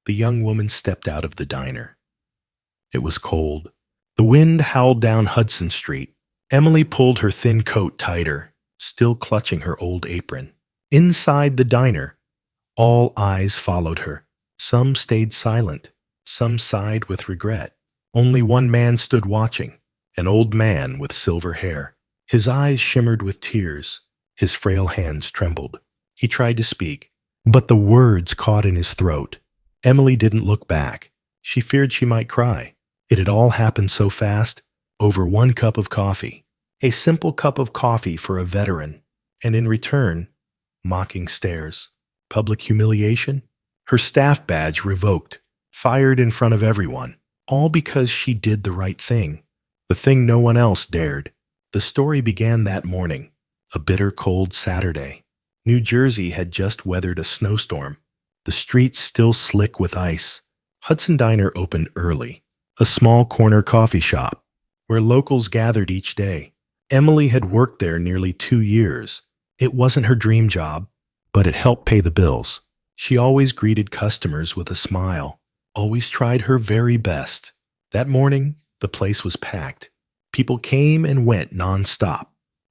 the young woman stepped out of the diner. It was cold. The wind howled down Hudson Street. Emily pulled her thin coat tighter, still clutching her old apron. Inside the diner, all eyes followed her. Some stayed silent. Some sighed with regret. Only one man stood watching, an old man with silver hair. His eyes shimmered with tears. His frail hands trembled. He tried to speak, but the words caught in his throat. Emily didn't look back. She feared she might cry. It had all happened so fast, over one cup of coffee. A simple cup of coffee for a veteran, and in return, mocking stares. Public humiliation? Her staff badge revoked, fired in front of everyone, all because she did the right thing, the thing no one else dared. The story began that morning, a bitter cold Saturday. New Jersey had just weathered a snowstorm, the streets still slick with ice. Hudson Diner opened early, a small corner coffee shop where locals gathered each day. Emily had worked there nearly 2 years. It wasn't her dream job, but it helped pay the bills. She always greeted customers with a smile, always tried her very best. That morning, the place was packed. People came and went nonstop.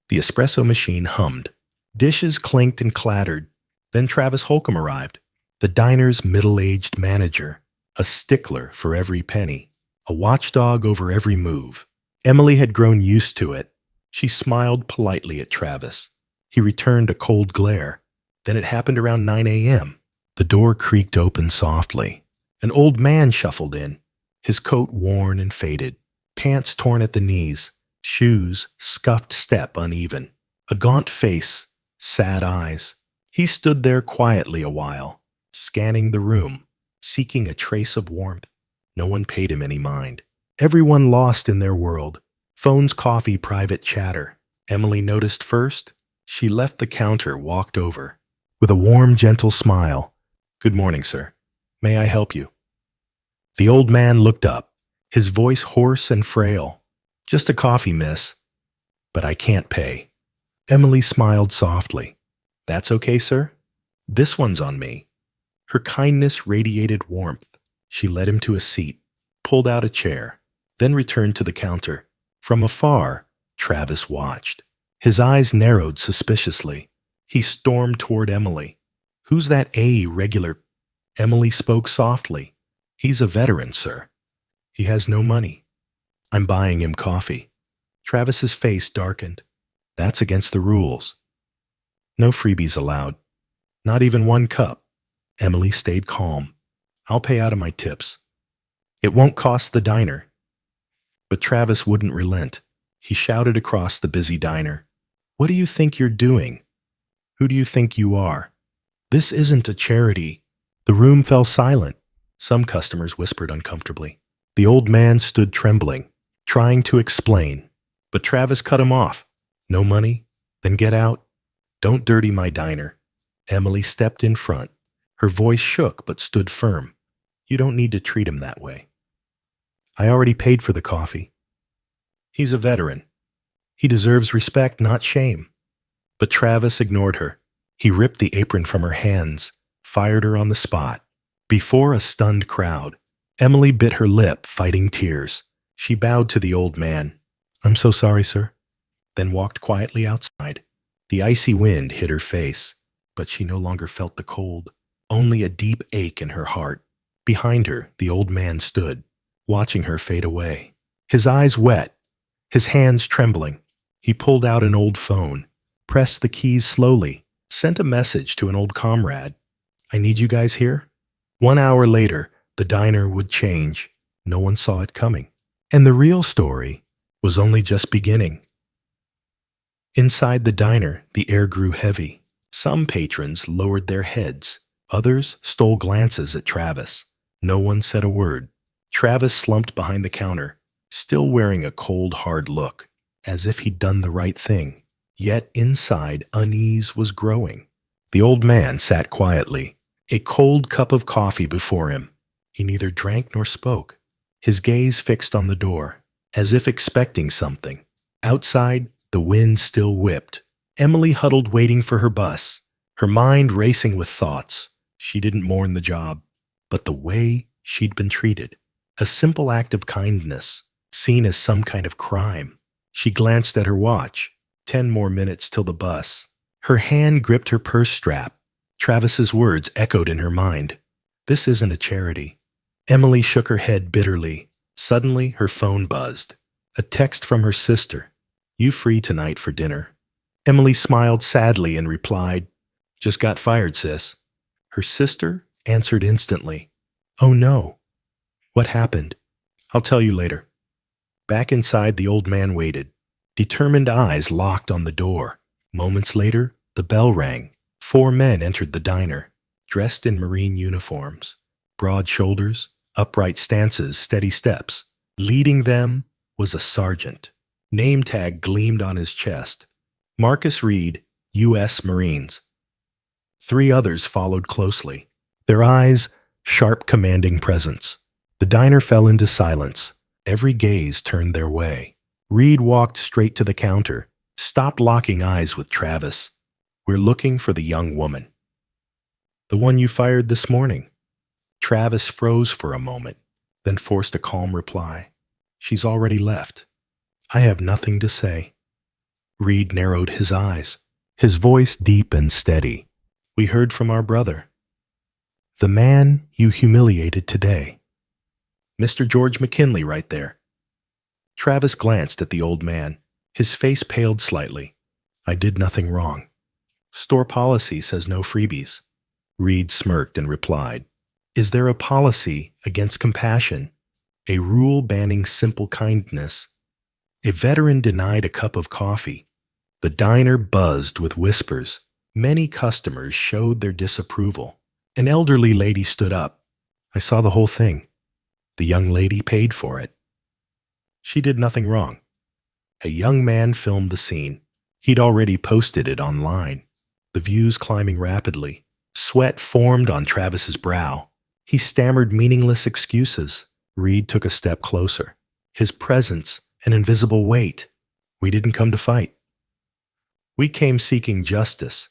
The espresso machine hummed. Dishes clinked and clattered. Then Travis Holcomb arrived, the diner's middle-aged manager, a stickler for every penny, a watchdog over every move. Emily had grown used to it. She smiled politely at Travis. He returned a cold glare. Then it happened around 9 a.m. The door creaked open softly. An old man shuffled in, his coat worn and faded, pants torn at the knees, shoes, scuffed step uneven, a gaunt face, sad eyes. He stood there quietly a while, scanning the room, seeking a trace of warmth. No one paid him any mind. Everyone lost in their world. Phones, coffee, private chatter. Emily noticed first. She left the counter, walked over. With a warm, gentle smile. "Good morning, sir. May I help you?" The old man looked up, his voice hoarse and frail. "Just a coffee, miss. But I can't pay." Emily smiled softly. "That's okay, sir. This one's on me." Her kindness radiated warmth. She led him to a seat, pulled out a chair, then returned to the counter. From afar, Travis watched. His eyes narrowed suspiciously. He stormed toward Emily. "Who's that regular?" Emily spoke softly. "He's a veteran, sir. He has no money. I'm buying him coffee." Travis's face darkened. "That's against the rules. No freebies allowed. Not even one cup." Emily stayed calm. "I'll pay out of my tips. It won't cost the diner." But Travis wouldn't relent. He shouted across the busy diner. "What do you think you're doing? Who do you think you are? This isn't a charity." The room fell silent. Some customers whispered uncomfortably. The old man stood trembling, trying to explain. But Travis cut him off. "No money? Then get out. Don't dirty my diner." Emily stepped in front. Her voice shook but stood firm. "You don't need to treat him that way. I already paid for the coffee. He's a veteran. He deserves respect, not shame." But Travis ignored her. He ripped the apron from her hands, fired her on the spot. Before a stunned crowd, Emily bit her lip, fighting tears. She bowed to the old man. "I'm so sorry, sir," then walked quietly outside. The icy wind hit her face, but she no longer felt the cold, only a deep ache in her heart. Behind her, the old man stood, watching her fade away. His eyes wet, his hands trembling. He pulled out an old phone, pressed the keys slowly, sent a message to an old comrade. "I need you guys here." 1 hour later, the diner would change. No one saw it coming. And the real story was only just beginning. Inside the diner, the air grew heavy. Some patrons lowered their heads. Others stole glances at Travis. No one said a word. Travis slumped behind the counter, still wearing a cold, hard look, as if he'd done the right thing. Yet inside, unease was growing. The old man sat quietly, a cold cup of coffee before him. He neither drank nor spoke, his gaze fixed on the door, as if expecting something. Outside, the wind still whipped. Emily huddled waiting for her bus, her mind racing with thoughts. She didn't mourn the job. but the way she'd been treated. A simple act of kindness, seen as some kind of crime. She glanced at her watch. 10 more minutes till the bus. Her hand gripped her purse strap. Travis's words echoed in her mind. This isn't a charity. Emily shook her head bitterly. Suddenly, her phone buzzed. A text from her sister. You free tonight for dinner? Emily smiled sadly and replied, Just got fired, sis. Her sister answered instantly. Oh no. What happened? I'll tell you later. Back inside, the old man waited. Determined eyes locked on the door. Moments later, the bell rang. 4 men entered the diner, dressed in Marine uniforms. Broad shoulders, upright stances, steady steps. Leading them was a sergeant. Name tag gleamed on his chest. Marcus Reed, U.S. Marines. 3 others followed closely. Their eyes, sharp, commanding presence. The diner fell into silence. Every gaze turned their way. Reed walked straight to the counter, stopped locking eyes with Travis. We're looking for the young woman. The one you fired this morning. Travis froze for a moment, then forced a calm reply. She's already left. I have nothing to say. Reed narrowed his eyes, his voice deep and steady. We heard from our brother. The man you humiliated today. Mr. George McKinley right there. Travis glanced at the old man. His face paled slightly. I did nothing wrong. Store policy says no freebies. Reed smirked and replied, Is there a policy against compassion? A rule banning simple kindness? A veteran denied a cup of coffee. The diner buzzed with whispers. Many customers showed their disapproval. An elderly lady stood up. I saw the whole thing. The young lady paid for it. She did nothing wrong. A young man filmed the scene. He'd already posted it online. The views climbing rapidly. Sweat formed on Travis's brow. He stammered meaningless excuses. Reed took a step closer. His presence, an invisible weight. We didn't come to fight. We came seeking justice.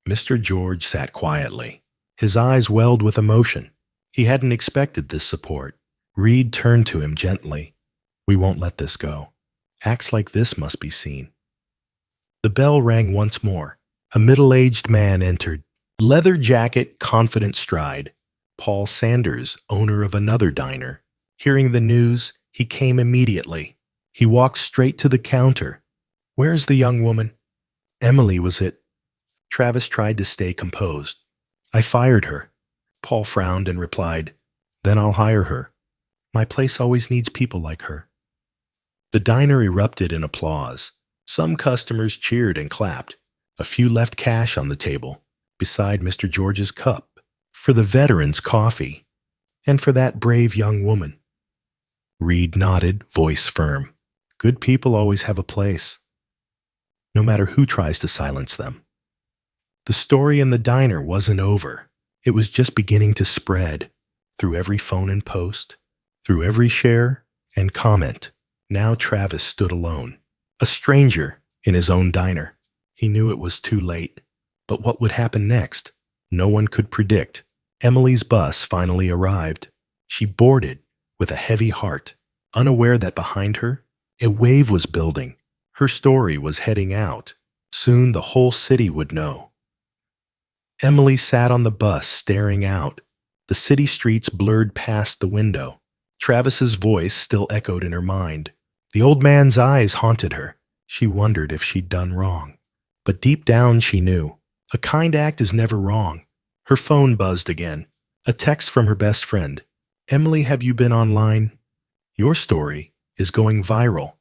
Mr. George sat quietly. His eyes welled with emotion. He hadn't expected this support. Reed turned to him gently. We won't let this go. Acts like this must be seen. The bell rang once more. A middle-aged man entered. Leather jacket, confident stride. Paul Sanders, owner of another diner. Hearing the news, he came immediately. He walked straight to the counter. Where's the young woman? Emily was it. Travis tried to stay composed. I fired her. Paul frowned and replied, Then I'll hire her. My place always needs people like her. The diner erupted in applause. Some customers cheered and clapped. A few left cash on the table, beside Mr. George's cup, for the veteran's coffee, and for that brave young woman. Reed nodded, voice firm. Good people always have a place, no matter who tries to silence them. The story in the diner wasn't over. It was just beginning to spread, through every phone and post, through every share and comment. Now Travis stood alone, a stranger in his own diner. He knew it was too late. But what would happen next? No one could predict. Emily's bus finally arrived. She boarded with a heavy heart, unaware that behind her, a wave was building. Her story was heading out. Soon the whole city would know. Emily sat on the bus, staring out. The city streets blurred past the window. Travis's voice still echoed in her mind. The old man's eyes haunted her. She wondered if she'd done wrong. But deep down she knew. A kind act is never wrong. Her phone buzzed again. A text from her best friend. Emily, have you been online? Your story is going viral.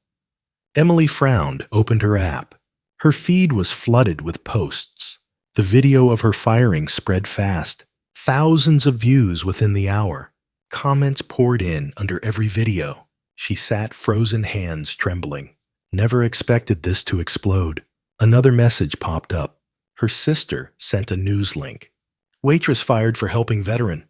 Emily frowned, opened her app. Her feed was flooded with posts. The video of her firing spread fast. Thousands of views within the hour. Comments poured in under every video. She sat, frozen hands trembling. Never expected this to explode. Another message popped up. Her sister sent a news link. Waitress fired for helping veteran.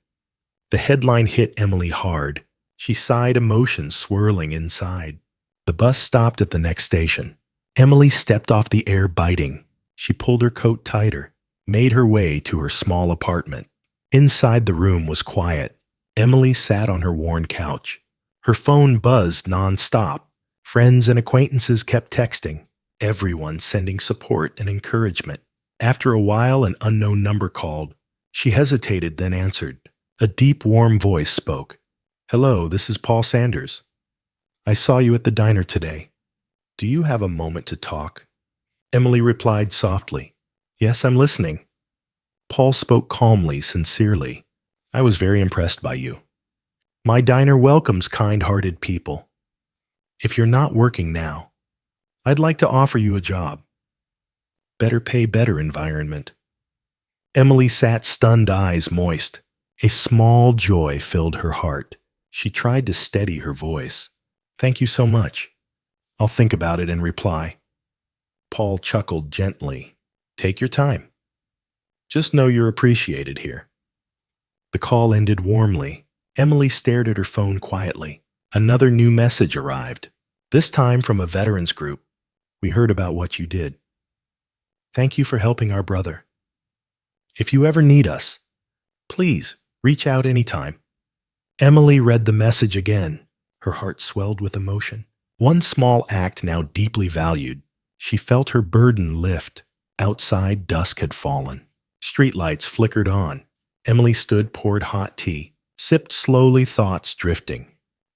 The headline hit Emily hard. She sighed, emotions swirling inside. The bus stopped at the next station. Emily stepped off the air, biting. She pulled her coat tighter, made her way to her small apartment. Inside the room was quiet. Emily sat on her worn couch. Her phone buzzed nonstop. Friends and acquaintances kept texting, everyone sending support and encouragement. After a while, an unknown number called. She hesitated, then answered. A deep, warm voice spoke. "Hello, this is Paul Sanders. I saw you at the diner today. Do you have a moment to talk?" Emily replied softly, "Yes, I'm listening." Paul spoke calmly, sincerely. "I was very impressed by you. My diner welcomes kind-hearted people. If you're not working now, I'd like to offer you a job. Better pay, better environment." Emily sat, stunned, eyes moist. A small joy filled her heart. She tried to steady her voice. "Thank you so much. I'll think about it and reply." Paul chuckled gently. "Take your time. Just know you're appreciated here." The call ended warmly. Emily stared at her phone quietly. Another new message arrived, this time from a veterans group. "We heard about what you did. Thank you for helping our brother. If you ever need us, please reach out anytime." Emily read the message again. Her heart swelled with emotion. One small act now deeply valued. She felt her burden lift. Outside, dusk had fallen. Streetlights flickered on. Emily stood, poured hot tea, sipped slowly, thoughts drifting.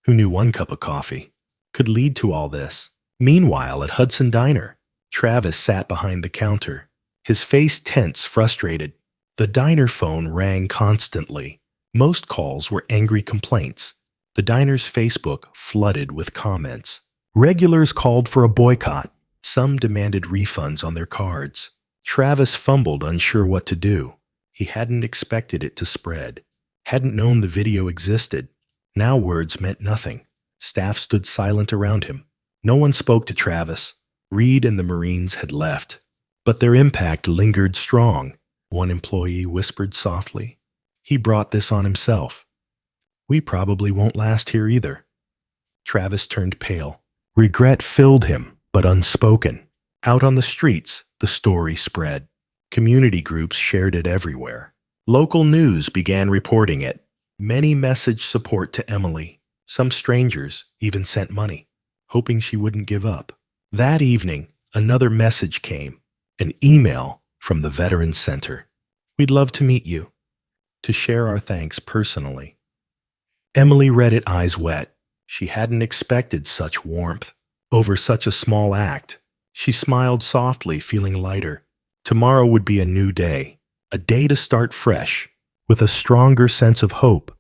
Who knew one cup of coffee could lead to all this? Meanwhile, at Hudson Diner, Travis sat behind the counter, his face tense, frustrated. The diner phone rang constantly. Most calls were angry complaints. The diner's Facebook flooded with comments. Regulars called for a boycott. Some demanded refunds on their cards. Travis fumbled, unsure what to do. He hadn't expected it to spread. Hadn't known the video existed. Now words meant nothing. Staff stood silent around him. No one spoke to Travis. Reed and the Marines had left. But their impact lingered strong. One employee whispered softly, "He brought this on himself. We probably won't last here either." Travis turned pale. Regret filled him, but unspoken. Out on the streets, the story spread. Community groups shared it everywhere. Local news began reporting it. Many messaged support to Emily. Some strangers even sent money, hoping she wouldn't give up. That evening, another message came, an email from the Veterans Center. "We'd love to meet you, to share our thanks personally." Emily read it, eyes wet. She hadn't expected such warmth over such a small act. She smiled softly, feeling lighter. Tomorrow would be a new day, a day to start fresh, with a stronger sense of hope.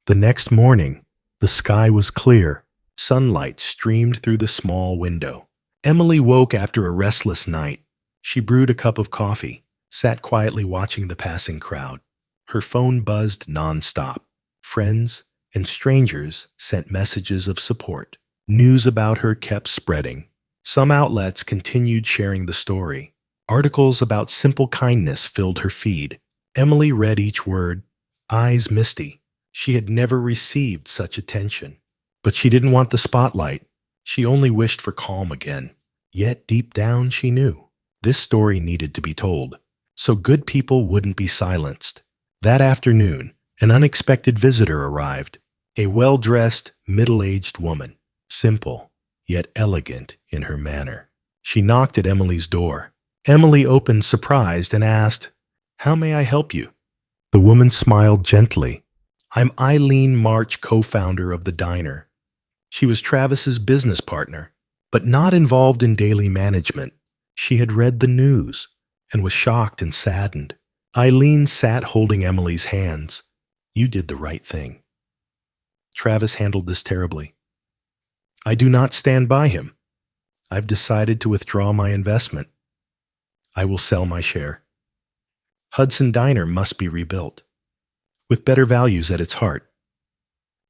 The next morning, the sky was clear. Sunlight streamed through the small window. Emily woke after a restless night. She brewed a cup of coffee, sat quietly watching the passing crowd. Her phone buzzed nonstop. Friends and strangers sent messages of support. News about her kept spreading. Some outlets continued sharing the story. Articles about simple kindness filled her feed. Emily read each word, eyes misty. She had never received such attention. But she didn't want the spotlight. She only wished for calm again. Yet deep down she knew this story needed to be told, so good people wouldn't be silenced. That afternoon, an unexpected visitor arrived. A well-dressed, middle-aged woman, simple, yet elegant in her manner. She knocked at Emily's door. Emily opened, surprised, and asked, "How may I help you?" The woman smiled gently. "I'm Eileen March, co-founder of the diner." She was Travis's business partner, but not involved in daily management. She had read the news and was shocked and saddened. Eileen sat holding Emily's hands. "You did the right thing. Travis handled this terribly. I do not stand by him. I've decided to withdraw my investment. I will sell my share. Hudson Diner must be rebuilt, with better values at its heart."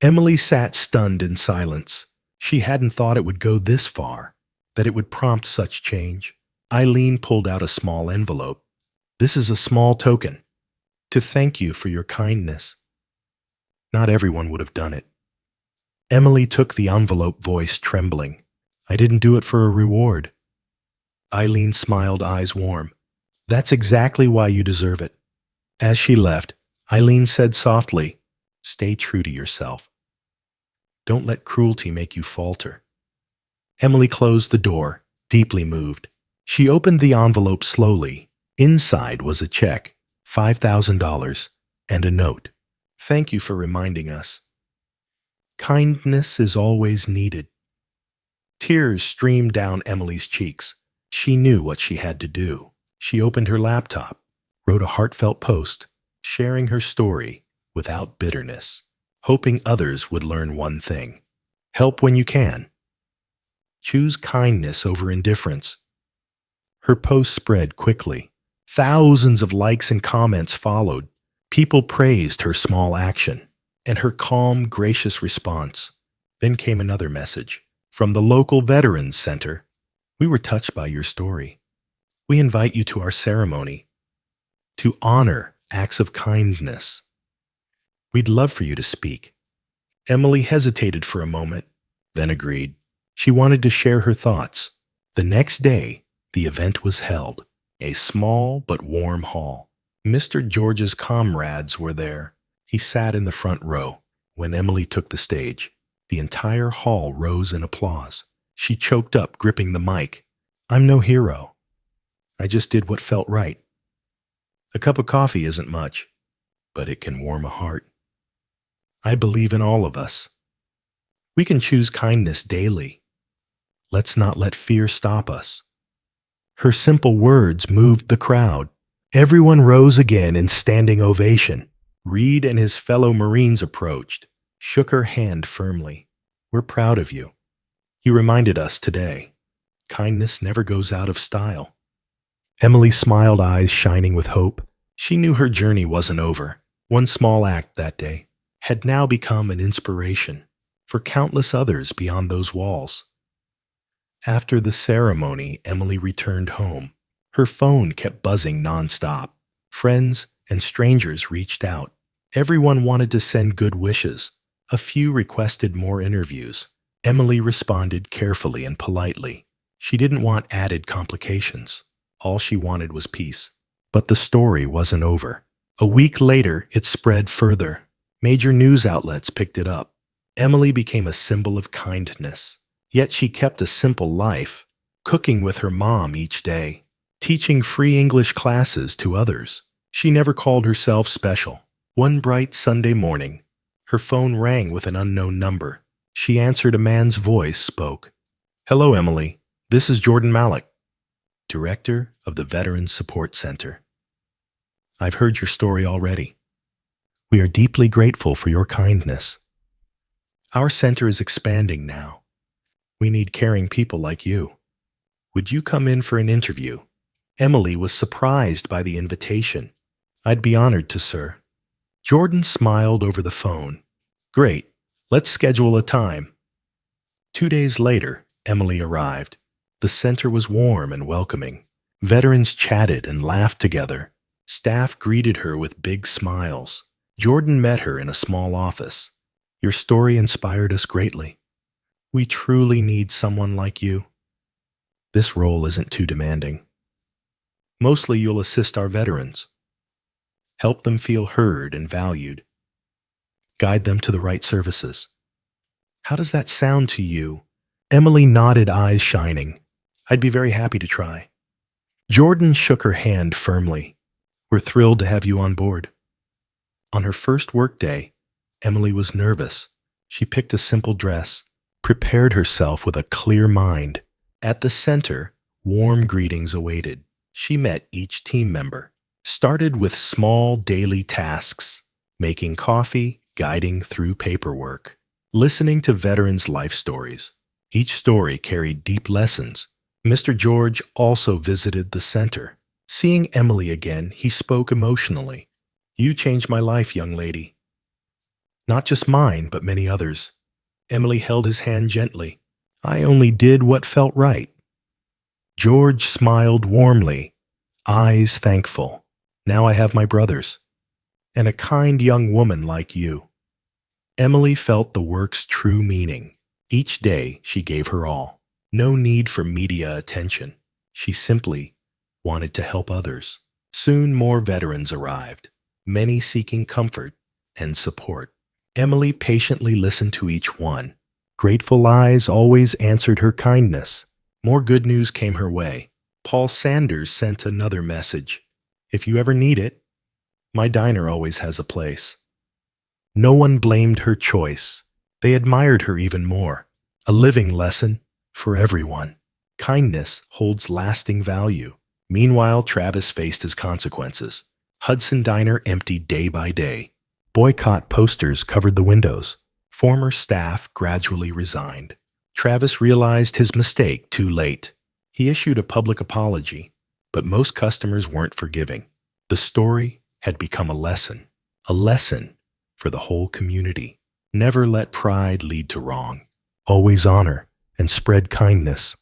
Emily sat stunned in silence. She hadn't thought it would go this far, that it would prompt such change. Eileen pulled out a small envelope. "This is a small token, to thank you for your kindness." Not everyone would have done it. Emily took the envelope, voice trembling. "I didn't do it for a reward." Eileen smiled, eyes warm. "That's exactly why you deserve it." As she left, Eileen said softly, Stay true to yourself. Don't let cruelty make you falter. Emily closed the door, deeply moved. She opened the envelope slowly. Inside was a check, $5,000, and a note. Thank you for reminding us. Kindness is always needed. Tears streamed down Emily's cheeks. She knew what she had to do. She opened her laptop, wrote a heartfelt post, sharing her story without bitterness, hoping others would learn one thing. Help when you can. Choose kindness over indifference. Her post spread quickly. Thousands of likes and comments followed. People praised her small action and her calm, gracious response. Then came another message from the local Veterans Center. We were touched by your story. We invite you to our ceremony to honor acts of kindness. We'd love for you to speak. Emily hesitated for a moment, then agreed. She wanted to share her thoughts. The next day, the event was held. A small but warm hall. Mr. George's comrades were there. He sat in the front row. When Emily took the stage, the entire hall rose in applause. She choked up, gripping the mic. I'm no hero. I just did what felt right. A cup of coffee isn't much, but it can warm a heart. I believe in all of us. We can choose kindness daily. Let's not let fear stop us. Her simple words moved the crowd. Everyone rose again in standing ovation. Reed and his fellow Marines approached, shook her hand firmly. We're proud of you. You reminded us today. Kindness never goes out of style. Emily smiled, eyes shining with hope. She knew her journey wasn't over. One small act that day had now become an inspiration for countless others beyond those walls. After the ceremony, Emily returned home. Her phone kept buzzing nonstop. Friends and strangers reached out. Everyone wanted to send good wishes. A few requested more interviews. Emily responded carefully and politely. She didn't want added complications. All she wanted was peace. But the story wasn't over. A week later, it spread further. Major news outlets picked it up. Emily became a symbol of kindness. Yet she kept a simple life, cooking with her mom each day, teaching free English classes to others. She never called herself special. One bright Sunday morning, her phone rang with an unknown number. She answered. A man's voice spoke. Hello, Emily. This is Jordan Malik, Director of the Veterans Support Center. I've heard your story already. We are deeply grateful for your kindness. Our center is expanding now. We need caring people like you. Would you come in for an interview? Emily was surprised by the invitation. I'd be honored to, sir. Jordan smiled over the phone. Great. Let's schedule a time. 2 days later, Emily arrived. The center was warm and welcoming. Veterans chatted and laughed together. Staff greeted her with big smiles. Jordan met her in a small office. Your story inspired us greatly. We truly need someone like you. This role isn't too demanding. Mostly you'll assist our veterans. Help them feel heard and valued. Guide them to the right services. How does that sound to you? Emily nodded, eyes shining. I'd be very happy to try. Jordan shook her hand firmly. We're thrilled to have you on board. On her first workday, Emily was nervous. She picked a simple dress, prepared herself with a clear mind. At the center, warm greetings awaited. She met each team member, started with small daily tasks, making coffee, guiding through paperwork, listening to veterans' life stories. Each story carried deep lessons. Mr. George also visited the center. Seeing Emily again, he spoke emotionally. You changed my life, young lady. Not just mine, but many others. Emily held his hand gently. I only did what felt right. George smiled warmly, eyes thankful. Now I have my brothers, and a kind young woman like you. Emily felt the work's true meaning. Each day she gave her all. No need for media attention. She simply wanted to help others. Soon more veterans arrived, many seeking comfort and support. Emily patiently listened to each one. Grateful eyes always answered her kindness. More good news came her way. Paul Sanders sent another message. If you ever need it, my diner always has a place. No one blamed her choice. They admired her even more. A living lesson for everyone. Kindness holds lasting value. Meanwhile, Travis faced his consequences. Hudson Diner emptied day by day. Boycott posters covered the windows. Former staff gradually resigned. Travis realized his mistake too late. He issued a public apology, but most customers weren't forgiving. The story had become a lesson for the whole community. Never let pride lead to wrong. Always honor and spread kindness.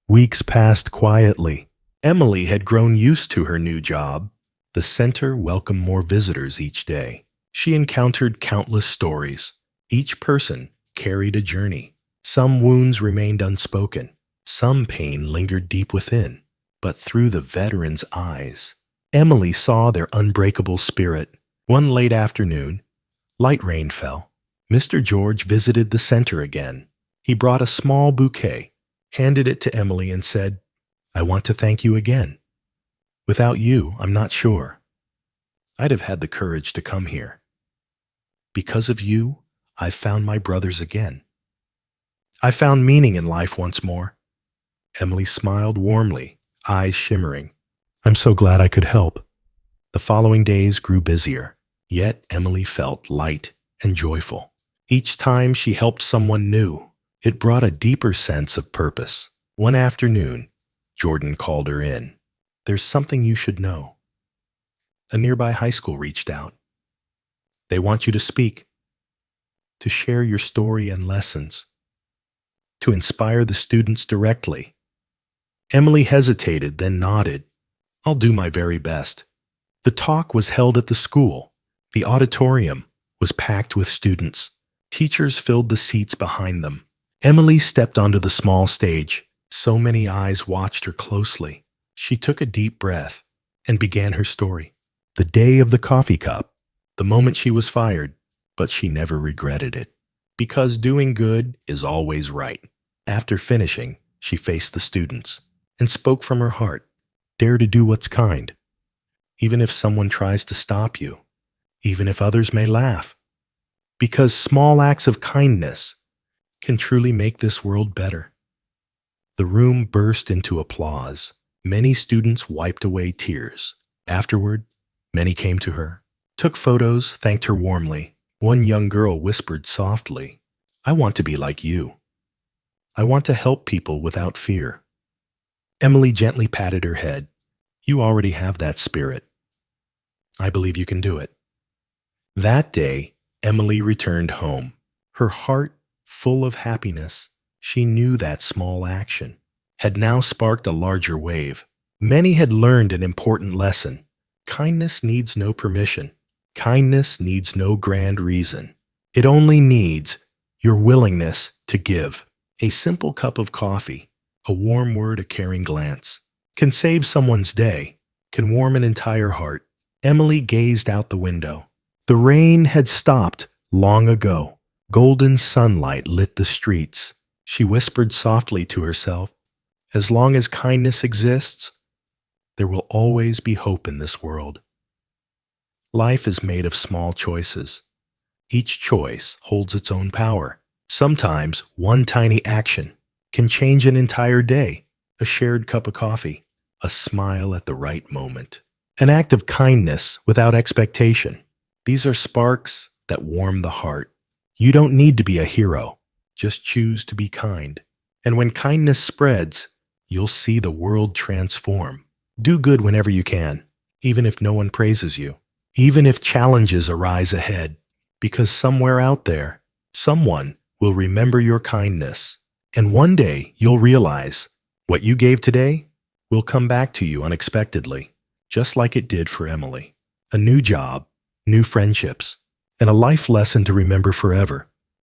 Weeks passed quietly. Emily had grown used to her new job. The center welcomed more visitors each day. She encountered countless stories. Each person carried a journey. Some wounds remained unspoken. Some pain lingered deep within. But through the veterans' eyes, Emily saw their unbreakable spirit. One late afternoon, light rain fell. Mr. George visited the center again. He brought a small bouquet, handed it to Emily, and said, "I want to thank you again. Without you, I'm not sure I'd have had the courage to come here. Because of you, I've found my brothers again. I found meaning in life once more." Emily smiled warmly, eyes shimmering. "I'm so glad I could help." The following days grew busier, yet Emily felt light and joyful. Each time she helped someone new, it brought a deeper sense of purpose. One afternoon, Jordan called her in. "There's something you should know." A nearby high school reached out. "They want you to speak, to share your story and lessons, to inspire the students directly." Emily hesitated, then nodded. "I'll do my very best." The talk was held at the school. The auditorium was packed with students. Teachers filled the seats behind them. Emily stepped onto the small stage. So many eyes watched her closely. She took a deep breath and began her story. The day of the coffee cup, the moment she was fired, but she never regretted it. Because doing good is always right. After finishing, she faced the students and spoke from her heart. Dare to do what's kind, even if someone tries to stop you, even if others may laugh. Because small acts of kindness can truly make this world better. The room burst into applause. Many students wiped away tears. Afterward, many came to her, took photos, thanked her warmly. One young girl whispered softly, "I want to be like you. I want to help people without fear." Emily gently patted her head. "You already have that spirit. I believe you can do it." That day, Emily returned home, her heart full of happiness. She knew that small action had now sparked a larger wave. Many had learned an important lesson. Kindness needs no permission. Kindness needs no grand reason. It only needs your willingness to give. A simple cup of coffee, a warm word, a caring glance, can save someone's day, can warm an entire heart. Emily gazed out the window. The rain had stopped long ago. Golden sunlight lit the streets. She whispered softly to herself, "As long as kindness exists, there will always be hope in this world." Life is made of small choices. Each choice holds its own power. Sometimes one tiny action can change an entire day. A shared cup of coffee, a smile at the right moment, an act of kindness without expectation. These are sparks that warm the heart. You don't need to be a hero. Just choose to be kind. And when kindness spreads, you'll see the world transform. Do good whenever you can, even if no one praises you, even if challenges arise ahead, because somewhere out there, someone will remember your kindness. And one day you'll realize what you gave today will come back to you unexpectedly, just like it did for Emily. A new job, new friendships, and a life lesson to remember forever.